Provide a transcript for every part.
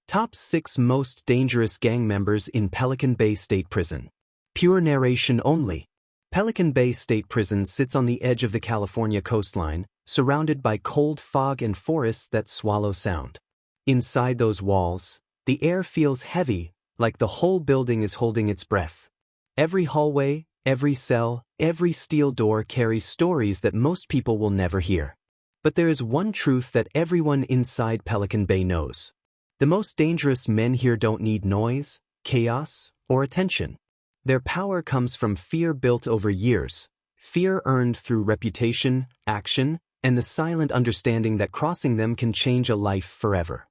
Top 6 Most Dangerous Gang Members in Pelican Bay State Prison. Pure narration only. Pelican Bay State Prison sits on the edge of the California coastline, surrounded by cold fog and forests that swallow sound. Inside those walls, the air feels heavy, like the whole building is holding its breath. Every hallway, every cell, every steel door carries stories that most people will never hear. But there is one truth that everyone inside Pelican Bay knows. The most dangerous men here don't need noise, chaos, or attention. Their power comes from fear built over years, fear earned through reputation, action, and the silent understanding that crossing them can change a life forever.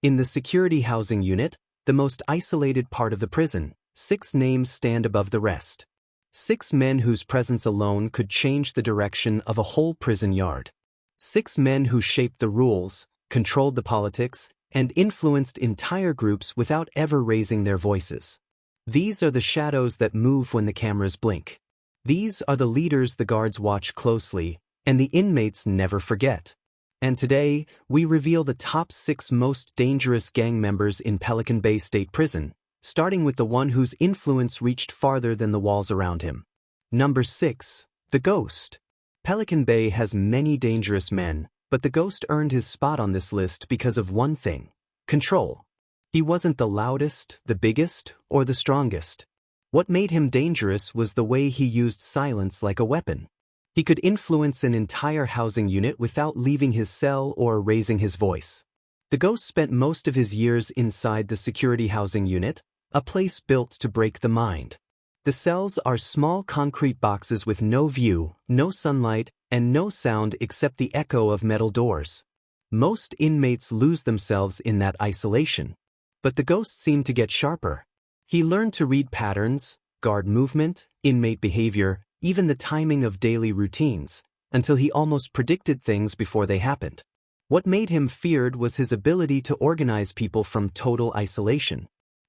In the security housing unit, the most isolated part of the prison, 6 names stand above the rest. 6 men whose presence alone could change the direction of a whole prison yard. 6 men who shaped the rules, controlled the politics, and influenced entire groups without ever raising their voices. These are the shadows that move when the cameras blink. These are the leaders the guards watch closely, and the inmates never forget. And today, we reveal the top 6 most dangerous gang members in Pelican Bay State Prison, starting with the one whose influence reached farther than the walls around him. Number 6. The Ghost. Pelican Bay has many dangerous men, but the Ghost earned his spot on this list because of one thing: control. He wasn't the loudest, the biggest, or the strongest. What made him dangerous was the way he used silence like a weapon. He could influence an entire housing unit without leaving his cell or raising his voice. The Ghost spent most of his years inside the security housing unit, a place built to break the mind. The cells are small concrete boxes with no view, no sunlight, and no sound except the echo of metal doors. Most inmates lose themselves in that isolation. But the Ghost seemed to get sharper. He learned to read patterns, guard movement, inmate behavior, even the timing of daily routines, until he almost predicted things before they happened. What made him feared was his ability to organize people from total isolation.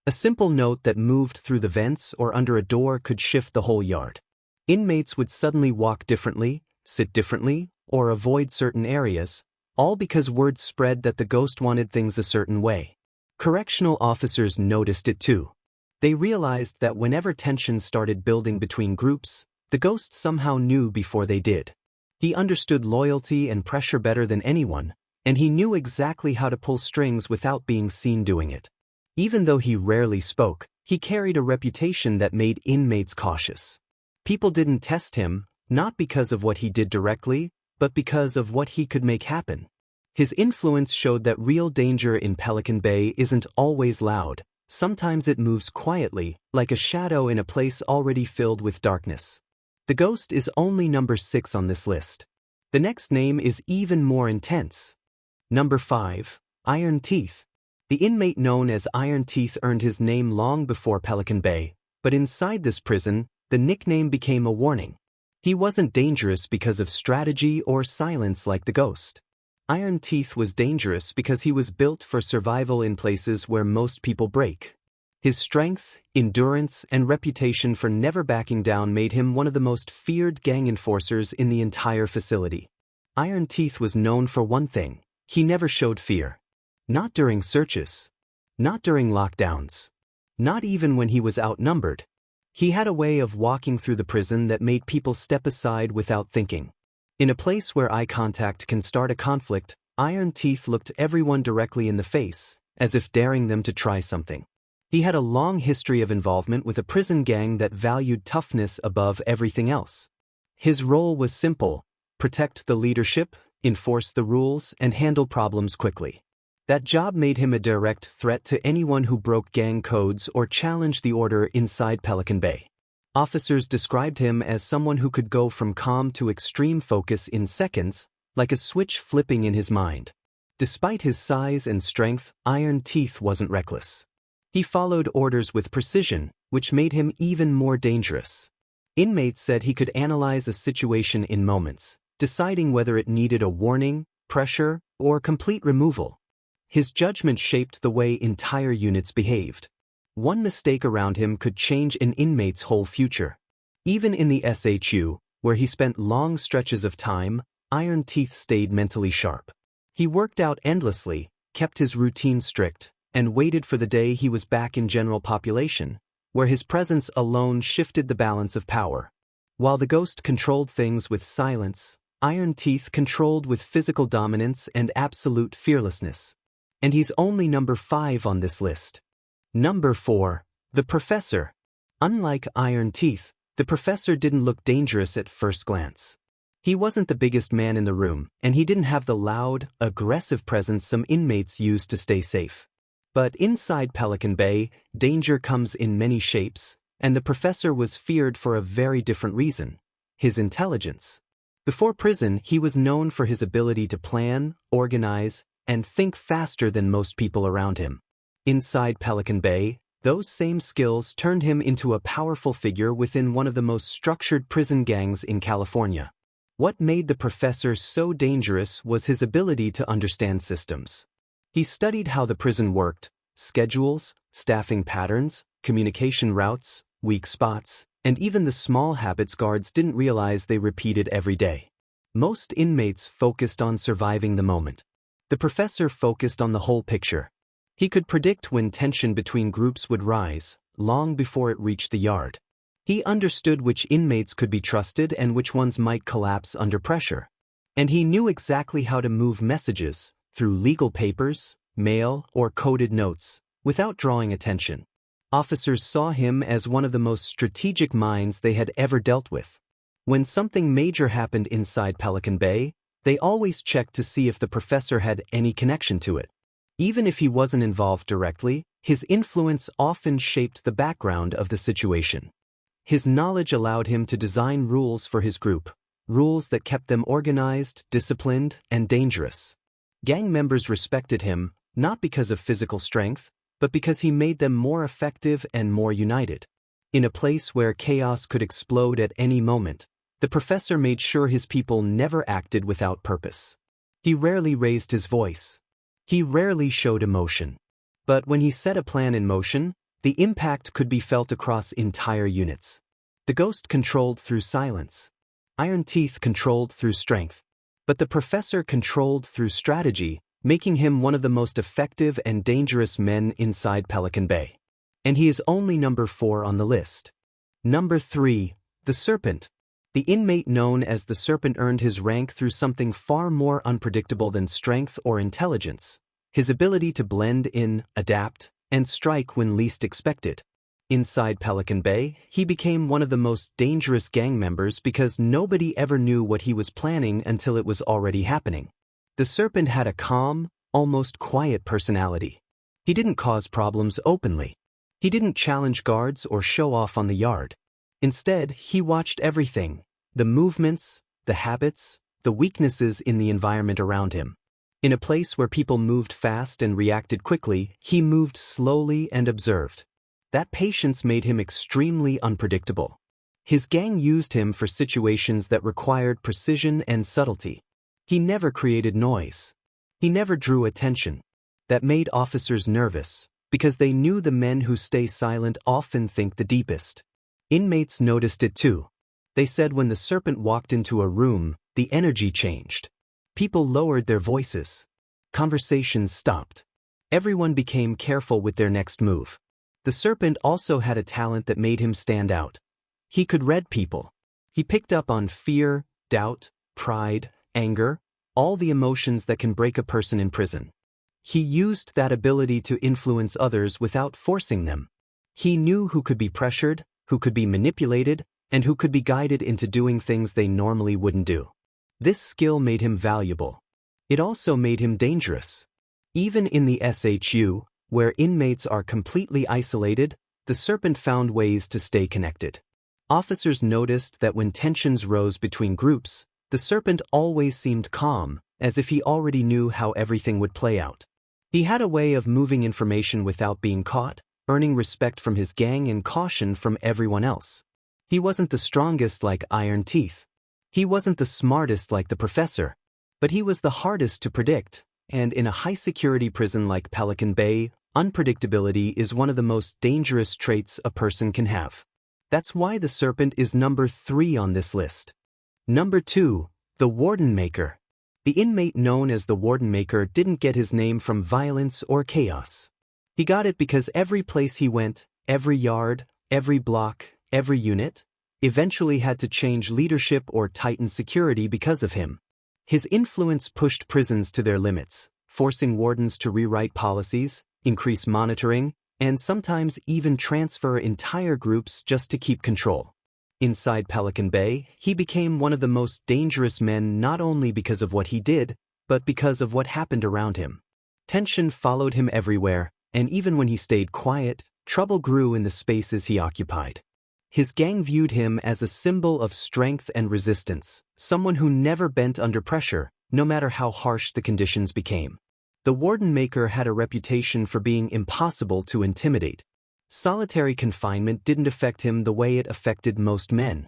A simple note that moved through the vents or under a door could shift the whole yard. Inmates would suddenly walk differently, sit differently, or avoid certain areas, all because word spread that the Ghost wanted things a certain way. Correctional officers noticed it too. They realized that whenever tension started building between groups, the Ghost somehow knew before they did. He understood loyalty and pressure better than anyone, and he knew exactly how to pull strings without being seen doing it. Even though he rarely spoke, he carried a reputation that made inmates cautious. People didn't test him, not because of what he did directly, but because of what he could make happen. His influence showed that real danger in Pelican Bay isn't always loud. Sometimes it moves quietly, like a shadow in a place already filled with darkness. The Ghost is only number 6 on this list. The next name is even more intense. Number 5. Iron Teeth. The inmate known as Iron Teeth earned his name long before Pelican Bay, but inside this prison, the nickname became a warning. He wasn't dangerous because of strategy or silence like the Ghost. Iron Teeth was dangerous because he was built for survival in places where most people break. His strength, endurance, and reputation for never backing down made him one of the most feared gang enforcers in the entire facility. Iron Teeth was known for one thing: he never showed fear. Not during searches. Not during lockdowns. Not even when he was outnumbered. He had a way of walking through the prison that made people step aside without thinking. In a place where eye contact can start a conflict, Iron Teeth looked everyone directly in the face, as if daring them to try something. He had a long history of involvement with a prison gang that valued toughness above everything else. His role was simple: protect the leadership, enforce the rules, and handle problems quickly. That job made him a direct threat to anyone who broke gang codes or challenged the order inside Pelican Bay. Officers described him as someone who could go from calm to extreme focus in seconds, like a switch flipping in his mind. Despite his size and strength, Iron Teeth wasn't reckless. He followed orders with precision, which made him even more dangerous. Inmates said he could analyze a situation in moments, deciding whether it needed a warning, pressure, or complete removal. His judgment shaped the way entire units behaved. One mistake around him could change an inmate's whole future. Even in the SHU, where he spent long stretches of time, Iron Teeth stayed mentally sharp. He worked out endlessly, kept his routine strict, and waited for the day he was back in general population, where his presence alone shifted the balance of power. While the ghost controlled things with silence, Iron Teeth controlled with physical dominance and absolute fearlessness. And he's only number 5 on this list. Number 4. The Professor. Unlike Iron Teeth, the Professor didn't look dangerous at first glance. He wasn't the biggest man in the room, and he didn't have the loud, aggressive presence some inmates use to stay safe. But inside Pelican Bay, danger comes in many shapes, and the Professor was feared for a very different reason: his intelligence. Before prison, he was known for his ability to plan, organize, and think faster than most people around him. Inside Pelican Bay, those same skills turned him into a powerful figure within one of the most structured prison gangs in California. What made the Professor so dangerous was his ability to understand systems. He studied how the prison worked: schedules, staffing patterns, communication routes, weak spots, and even the small habits guards didn't realize they repeated every day. Most inmates focused on surviving the moment. The Professor focused on the whole picture. He could predict when tension between groups would rise, long before it reached the yard. He understood which inmates could be trusted and which ones might collapse under pressure. And he knew exactly how to move messages, through legal papers, mail, or coded notes, without drawing attention. Officers saw him as one of the most strategic minds they had ever dealt with. When something major happened inside Pelican Bay, they always checked to see if the Professor had any connection to it. Even if he wasn't involved directly, his influence often shaped the background of the situation. His knowledge allowed him to design rules for his group, rules that kept them organized, disciplined, and dangerous. Gang members respected him, not because of physical strength, but because he made them more effective and more united. In a place where chaos could explode at any moment, the Professor made sure his people never acted without purpose. He rarely raised his voice. He rarely showed emotion. But when he set a plan in motion, the impact could be felt across entire units. The ghost controlled through silence. Iron Teeth controlled through strength. But the Professor controlled through strategy, making him one of the most effective and dangerous men inside Pelican Bay. And he is only number 4 on the list. Number 3. The Serpent. The inmate known as the Serpent earned his rank through something far more unpredictable than strength or intelligence: his ability to blend in, adapt, and strike when least expected. Inside Pelican Bay, he became one of the most dangerous gang members because nobody ever knew what he was planning until it was already happening. The Serpent had a calm, almost quiet personality. He didn't cause problems openly. He didn't challenge guards or show off on the yard. Instead, he watched everything: the movements, the habits, the weaknesses in the environment around him. In a place where people moved fast and reacted quickly, he moved slowly and observed. That patience made him extremely unpredictable. His gang used him for situations that required precision and subtlety. He never created noise. He never drew attention. That made officers nervous, because they knew the men who stay silent often think the deepest. Inmates noticed it too. They said when the Serpent walked into a room, the energy changed. People lowered their voices. Conversations stopped. Everyone became careful with their next move. The Serpent also had a talent that made him stand out. He could read people. He picked up on fear, doubt, pride, anger, all the emotions that can break a person in prison. He used that ability to influence others without forcing them. He knew who could be pressured, who could be manipulated, and who could be guided into doing things they normally wouldn't do. This skill made him valuable. It also made him dangerous. Even in the SHU, where inmates are completely isolated, the Serpent found ways to stay connected. Officers noticed that when tensions rose between groups, the Serpent always seemed calm, as if he already knew how everything would play out. He had a way of moving information without being caught, earning respect from his gang and caution from everyone else. He wasn't the strongest like Iron Teeth. He wasn't the smartest like the Professor. But he was the hardest to predict, and in a high-security prison like Pelican Bay, unpredictability is one of the most dangerous traits a person can have. That's why the Serpent is number 3 on this list. Number 2. The Warden-Maker. The inmate known as the Warden-Maker didn't get his name from violence or chaos. He got it because every place he went, every yard, every block, every unit, eventually had to change leadership or tighten security because of him. His influence pushed prisons to their limits, forcing wardens to rewrite policies, increase monitoring, and sometimes even transfer entire groups just to keep control. Inside Pelican Bay, he became one of the most dangerous men not only because of what he did, but because of what happened around him. Tension followed him everywhere, and even when he stayed quiet, trouble grew in the spaces he occupied. His gang viewed him as a symbol of strength and resistance, someone who never bent under pressure, no matter how harsh the conditions became. The Warden-Maker had a reputation for being impossible to intimidate. Solitary confinement didn't affect him the way it affected most men.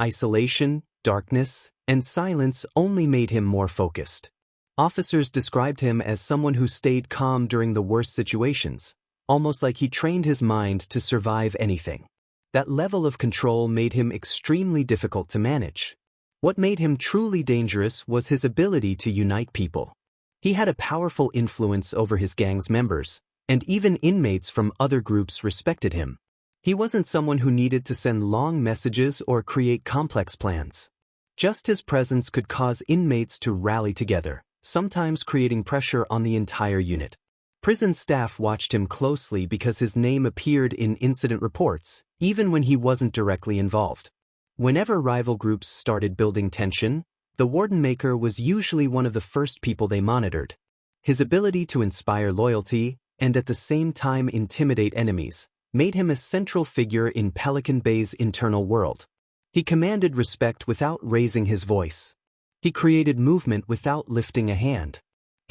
Isolation, darkness, and silence only made him more focused. Officers described him as someone who stayed calm during the worst situations, almost like he trained his mind to survive anything. That level of control made him extremely difficult to manage. What made him truly dangerous was his ability to unite people. He had a powerful influence over his gang's members, and even inmates from other groups respected him. He wasn't someone who needed to send long messages or create complex plans. Just his presence could cause inmates to rally together, sometimes creating pressure on the entire unit. Prison staff watched him closely because his name appeared in incident reports, even when he wasn't directly involved. Whenever rival groups started building tension, the Warden-Maker was usually one of the first people they monitored. His ability to inspire loyalty, and at the same time intimidate enemies, made him a central figure in Pelican Bay's internal world. He commanded respect without raising his voice. He created movement without lifting a hand.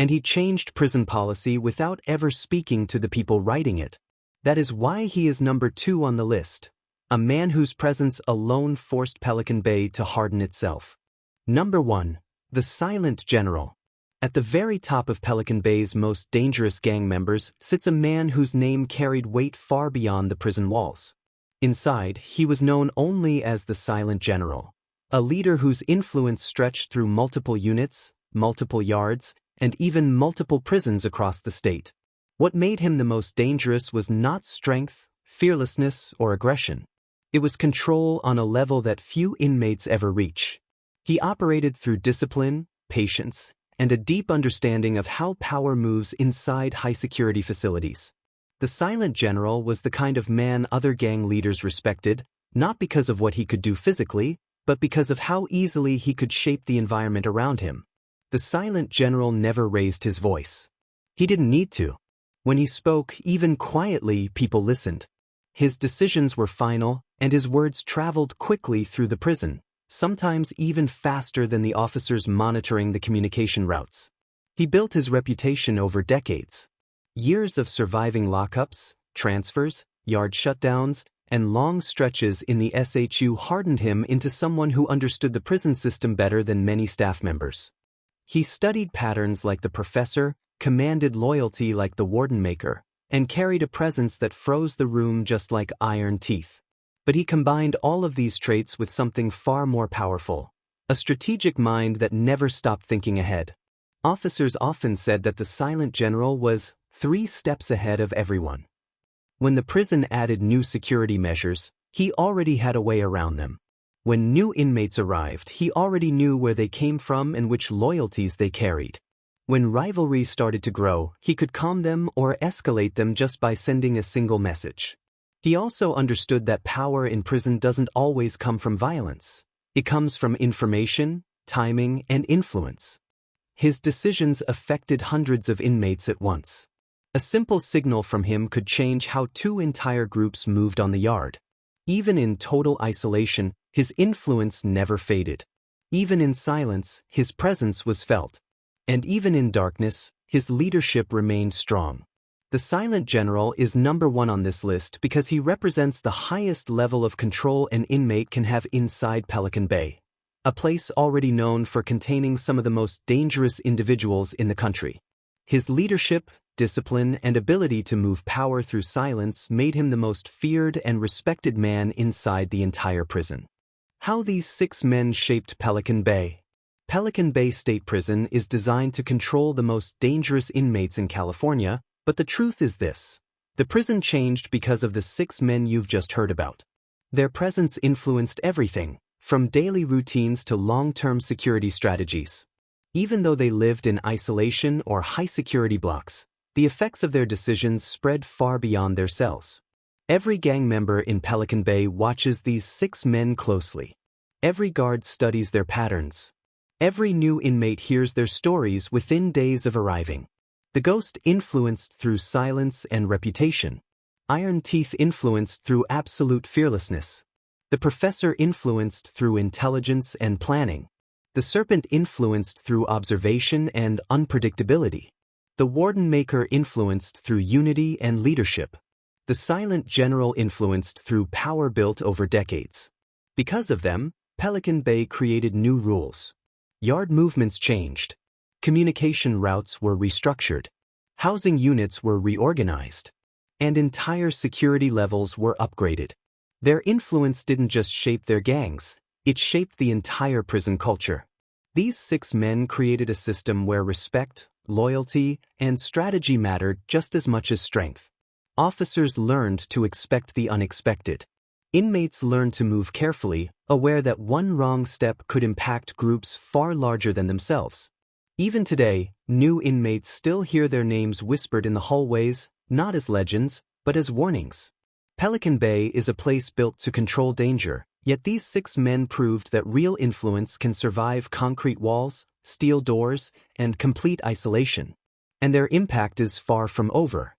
And he changed prison policy without ever speaking to the people writing it. That is why he is number 2 on the list, a man whose presence alone forced Pelican Bay to harden itself. Number 1. The Silent General. At the very top of Pelican Bay's most dangerous gang members sits a man whose name carried weight far beyond the prison walls. Inside, he was known only as the Silent General, a leader whose influence stretched through multiple units, multiple yards, and even multiple prisons across the state. What made him the most dangerous was not strength, fearlessness, or aggression. It was control on a level that few inmates ever reach. He operated through discipline, patience, and a deep understanding of how power moves inside high-security facilities. The Silent General was the kind of man other gang leaders respected, not because of what he could do physically, but because of how easily he could shape the environment around him. The Silent General never raised his voice. He didn't need to. When he spoke, even quietly, people listened. His decisions were final, and his words traveled quickly through the prison, sometimes even faster than the officers monitoring the communication routes. He built his reputation over decades. Years of surviving lockups, transfers, yard shutdowns, and long stretches in the SHU hardened him into someone who understood the prison system better than many staff members. He studied patterns like the professor, commanded loyalty like the Warden-Maker, and carried a presence that froze the room just like iron teeth. But he combined all of these traits with something far more powerful, a strategic mind that never stopped thinking ahead. Officers often said that the Silent General was 3 steps ahead of everyone. When the prison added new security measures, he already had a way around them. When new inmates arrived, he already knew where they came from and which loyalties they carried. When rivalries started to grow, he could calm them or escalate them just by sending a single message. He also understood that power in prison doesn't always come from violence. It comes from information, timing, and influence. His decisions affected hundreds of inmates at once. A simple signal from him could change how 2 entire groups moved on the yard. Even in total isolation, his influence never faded. Even in silence, his presence was felt. And even in darkness, his leadership remained strong. The Silent General is number 1 on this list because he represents the highest level of control an inmate can have inside Pelican Bay, a place already known for containing some of the most dangerous individuals in the country. His leadership, discipline, and ability to move power through silence made him the most feared and respected man inside the entire prison. How these 6 men shaped Pelican Bay. Pelican Bay State Prison is designed to control the most dangerous inmates in California, but the truth is this: The prison changed because of the 6 men you've just heard about. Their presence influenced everything, from daily routines to long-term security strategies. Even though they lived in isolation or high-security blocks, the effects of their decisions spread far beyond their cells. Every gang member in Pelican Bay watches these 6 men closely. Every guard studies their patterns. Every new inmate hears their stories within days of arriving. The Ghost influenced through silence and reputation. Iron Teeth influenced through absolute fearlessness. The Professor influenced through intelligence and planning. The Serpent influenced through observation and unpredictability. The Warden-Maker influenced through unity and leadership. The Silent General influenced through power built over decades. Because of them, Pelican Bay created new rules. Yard movements changed. Communication routes were restructured. Housing units were reorganized. And entire security levels were upgraded. Their influence didn't just shape their gangs, it shaped the entire prison culture. These 6 men created a system where respect, loyalty, and strategy mattered just as much as strength. Officers learned to expect the unexpected. Inmates learned to move carefully, aware that one wrong step could impact groups far larger than themselves. Even today, new inmates still hear their names whispered in the hallways, not as legends, but as warnings. Pelican Bay is a place built to control danger, yet these 6 men proved that real influence can survive concrete walls, steel doors, and complete isolation. And their impact is far from over.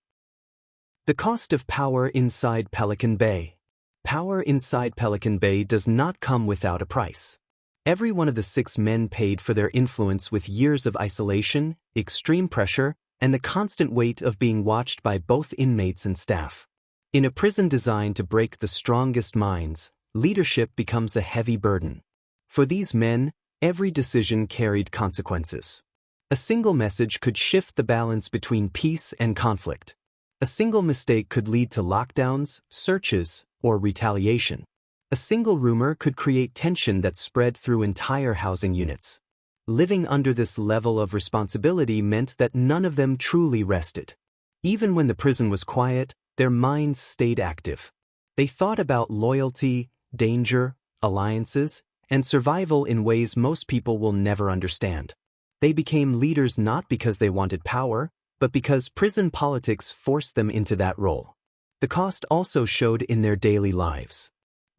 The cost of power inside Pelican Bay. Power inside Pelican Bay does not come without a price. Every one of the 6 men paid for their influence with years of isolation, extreme pressure, and the constant weight of being watched by both inmates and staff. In a prison designed to break the strongest minds, leadership becomes a heavy burden. For these men, every decision carried consequences. A single message could shift the balance between peace and conflict. A single mistake could lead to lockdowns, searches, or retaliation. A single rumor could create tension that spread through entire housing units. Living under this level of responsibility meant that none of them truly rested. Even when the prison was quiet, their minds stayed active. They thought about loyalty, danger, alliances, and survival in ways most people will never understand. They became leaders not because they wanted power, but because prison politics forced them into that role. The cost also showed in their daily lives.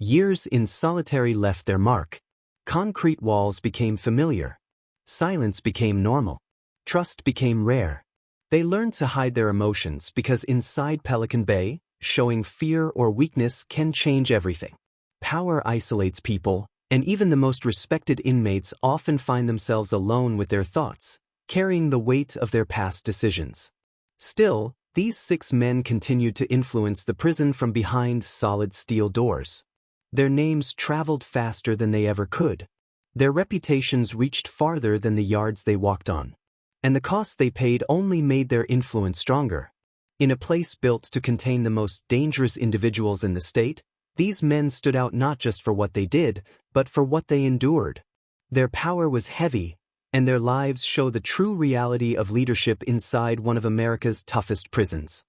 Years in solitary left their mark. Concrete walls became familiar. Silence became normal. Trust became rare. They learned to hide their emotions because inside Pelican Bay, showing fear or weakness can change everything. Power isolates people, and even the most respected inmates often find themselves alone with their thoughts, carrying the weight of their past decisions. Still, these 6 men continued to influence the prison from behind solid steel doors. Their names traveled faster than they ever could. Their reputations reached farther than the yards they walked on. And the cost they paid only made their influence stronger. In a place built to contain the most dangerous individuals in the state, these men stood out not just for what they did, but for what they endured. Their power was heavy, and their lives show the true reality of leadership inside one of America's toughest prisons.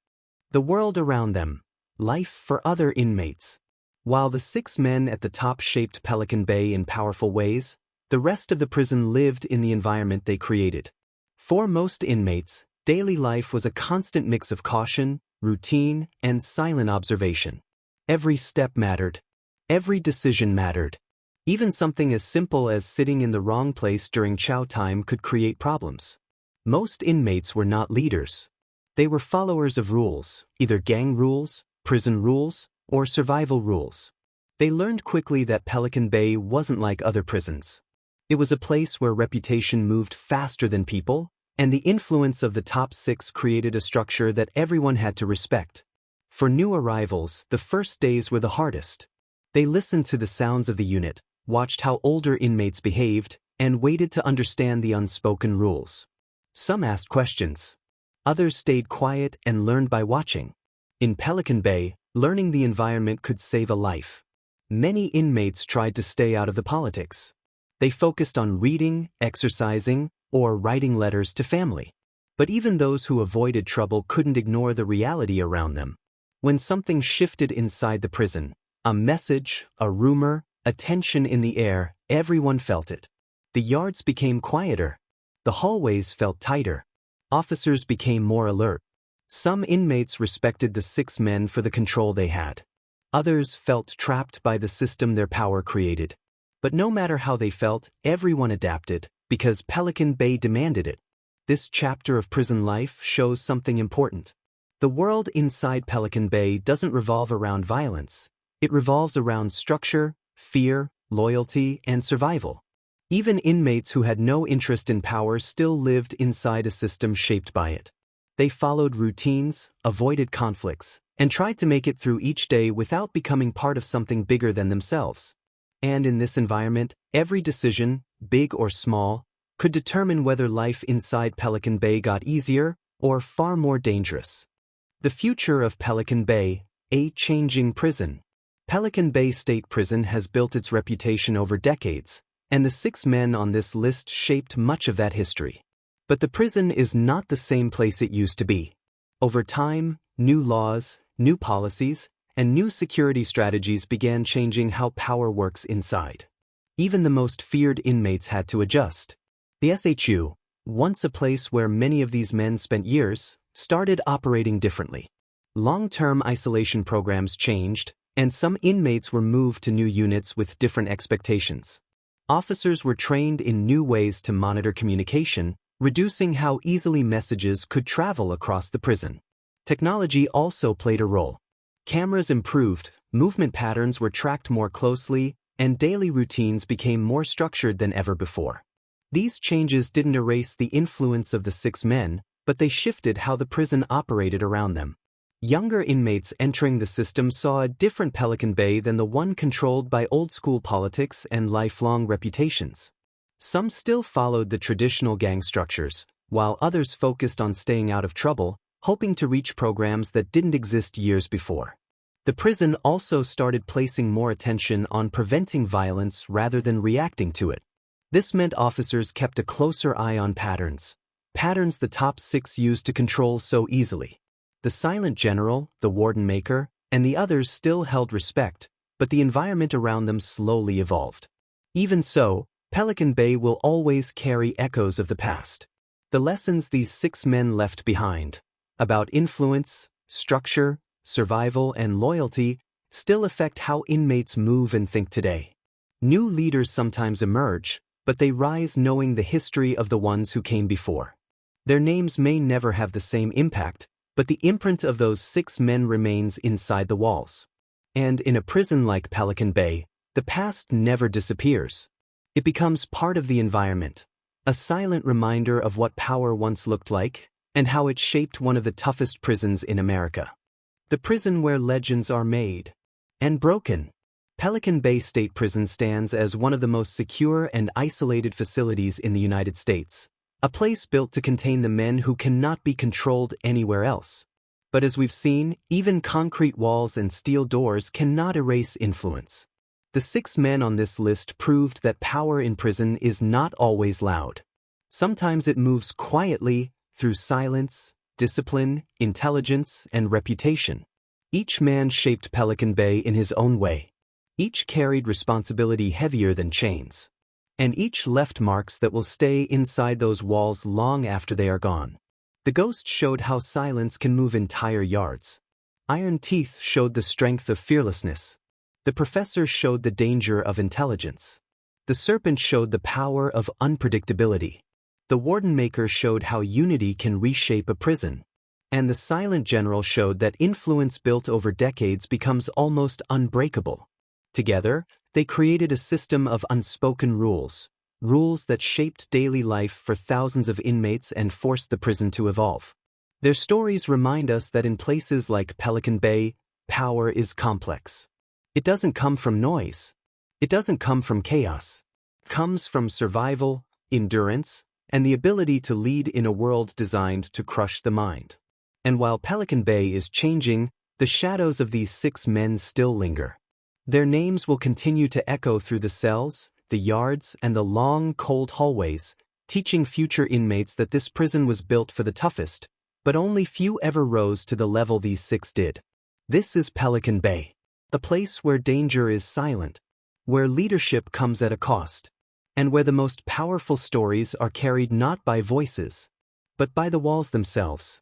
The world around them, life for other inmates. While the 6 men at the top shaped Pelican Bay in powerful ways, the rest of the prison lived in the environment they created. For most inmates, daily life was a constant mix of caution, routine, and silent observation. Every step mattered. Every decision mattered. Even something as simple as sitting in the wrong place during chow time could create problems. Most inmates were not leaders. They were followers of rules, either gang rules, prison rules, or survival rules. They learned quickly that Pelican Bay wasn't like other prisons. It was a place where reputation moved faster than people, and the influence of the top 6 created a structure that everyone had to respect. For new arrivals, the first days were the hardest. They listened to the sounds of the unit, watched how older inmates behaved, and waited to understand the unspoken rules. Some asked questions. Others stayed quiet and learned by watching. In Pelican Bay, learning the environment could save a life. Many inmates tried to stay out of the politics. They focused on reading, exercising, or writing letters to family. But even those who avoided trouble couldn't ignore the reality around them. When something shifted inside the prison, a message, a rumor, a tension in the air, everyone felt it. The yards became quieter. The hallways felt tighter. Officers became more alert. Some inmates respected the 6 men for the control they had. Others felt trapped by the system their power created. But no matter how they felt, everyone adapted, because Pelican Bay demanded it. This chapter of prison life shows something important. The world inside Pelican Bay doesn't revolve around violence. It revolves around structure, fear, loyalty, and survival. Even inmates who had no interest in power still lived inside a system shaped by it. They followed routines, avoided conflicts, and tried to make it through each day without becoming part of something bigger than themselves. And in this environment, every decision, big or small, could determine whether life inside Pelican Bay got easier or far more dangerous. The future of Pelican Bay, a changing prison. Pelican Bay State Prison has built its reputation over decades, and the 6 men on this list shaped much of that history. But the prison is not the same place it used to be. Over time, new laws, new policies, and new security strategies began changing how power works inside. Even the most feared inmates had to adjust. The SHU, once a place where many of these men spent years, started operating differently. Long-term isolation programs changed, and some inmates were moved to new units with different expectations. Officers were trained in new ways to monitor communication, reducing how easily messages could travel across the prison. Technology also played a role. Cameras improved, movement patterns were tracked more closely, and daily routines became more structured than ever before. These changes didn't erase the influence of the 6 men, but they shifted how the prison operated around them. Younger inmates entering the system saw a different Pelican Bay than the one controlled by old-school politics and lifelong reputations. Some still followed the traditional gang structures, while others focused on staying out of trouble, hoping to reach programs that didn't exist years before. The prison also started placing more attention on preventing violence rather than reacting to it. This meant officers kept a closer eye on patterns the top 6 used to control so easily. The silent general, the Warden-Maker, and the others still held respect, but the environment around them slowly evolved. Even so, Pelican Bay will always carry echoes of the past. The lessons these 6 men left behind, about influence, structure, survival, and loyalty, still affect how inmates move and think today. New leaders sometimes emerge, but they rise knowing the history of the ones who came before. Their names may never have the same impact, but the imprint of those 6 men remains inside the walls. And in a prison like Pelican Bay, the past never disappears. It becomes part of the environment, a silent reminder of what power once looked like and how it shaped one of the toughest prisons in America. The prison where legends are made and broken. Pelican Bay State Prison stands as one of the most secure and isolated facilities in the United States, a place built to contain the men who cannot be controlled anywhere else. But as we've seen, even concrete walls and steel doors cannot erase influence. The 6 men on this list proved that power in prison is not always loud. Sometimes it moves quietly through silence, discipline, intelligence, and reputation. Each man shaped Pelican Bay in his own way. Each carried responsibility heavier than chains. And each left marks that will stay inside those walls long after they are gone. The ghost showed how silence can move entire yards. Iron Teeth showed the strength of fearlessness. The Professor showed the danger of intelligence. The Serpent showed the power of unpredictability. The Warden-Maker showed how unity can reshape a prison. And the Silent General showed that influence built over decades becomes almost unbreakable. Together, they created a system of unspoken rules that shaped daily life for thousands of inmates and forced the prison to evolve. Their stories remind us that in places like Pelican Bay, power is complex. It doesn't come from noise. It doesn't come from chaos. It comes from survival, endurance, and the ability to lead in a world designed to crush the mind. And while Pelican Bay is changing, the shadows of these 6 men still linger. Their names will continue to echo through the cells, the yards, and the long, cold hallways, teaching future inmates that this prison was built for the toughest, but only few ever rose to the level these 6 did. This is Pelican Bay, a place where danger is silent, where leadership comes at a cost, and where the most powerful stories are carried not by voices, but by the walls themselves.